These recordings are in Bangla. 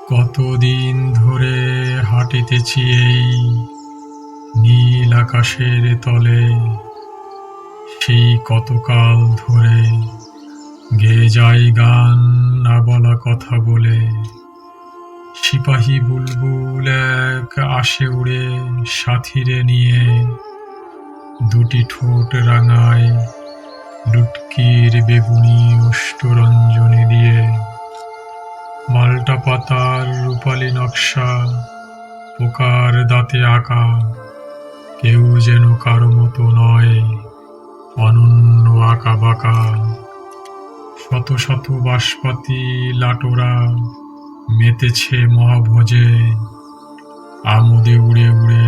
কতদিন ধরে হাঁটিতেছি এই নীল আকাশের তলে, সেই কতকাল ধরে গেয়ে যাই গান না বলা কথা বলে। সিপাহী বুলবুল এক আসে উড়ে সাথীরে নিয়ে, দুটি ঠোঁট রাঙায় লুটকির বেগুনি অষ্টরঞ্জনী দিয়ে। মাল্টা পাতার রূপালী নকশা পোকার দাঁতে আঁকা, কেউ যেন কারো মতো নয়, অনন্য আঁকা বাঁকা। শত শত বাঁশপাতি লাটোরা মেতেছে মহাভোজে, আমোদে উড়ে উড়ে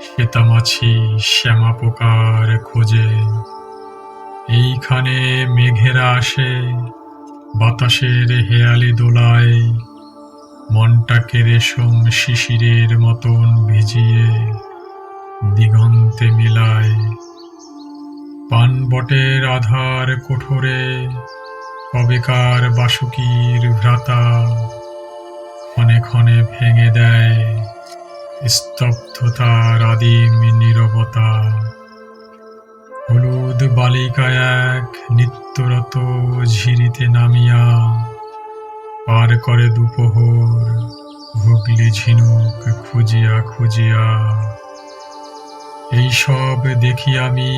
শ্বেতামাছি শ্যামা পোকার খোঁজে। এইখানে মেঘেরা আসে বাতাসের হেয়ালি দোলায়, মনটাকে রেশম শিশিরের মতন ভিজিয়ে দিগন্তে মিলায়। পানবটের আধার কোঠরে কবেকার বাসুকির ভ্রাতা ক্ষণে ক্ষণে ভেঙে দেয় স্তব্ধতার আদিম নীরবতা। হলুদ বালিকা এক নিত্যরত ঝিরিতে নামিয়া পার করে দুপোহর হুগলি ঝিনুক খুঁজিয়া খুঁজিয়া। এইসব দেখি আমি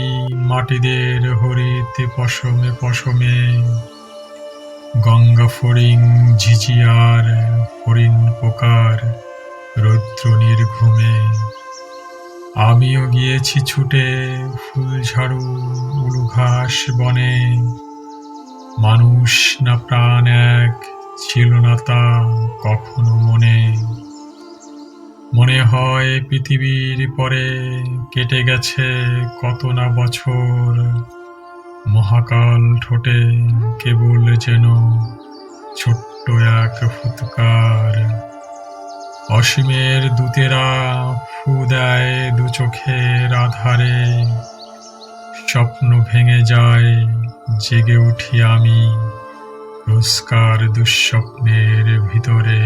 মাটিদের হরিত পশমে পশমে, গঙ্গা ফড়িং ঝিঝিয়ার হরিণ পোকার রৌদ্র নির্ঘুমে। আমিও গিয়েছি ছুটে ফুলঝাড়ু উলুঘাস বনে, মানুষ না প্রাণ এক ছিল না তা কখনো মনে। মনে হয় পৃথিবীর পরে কেটে গেছে কত না বছর, মহাকাল ঠোঁটে কেবল যেন ছোট্ট এক ফুৎকার। অসীমের দূতেরা ফু দেয় দু চোখের আধারে, স্বপ্ন ভেঙে যায় জেগে উঠি আমি রোজকার দুঃস্বপ্নের ভিতরে।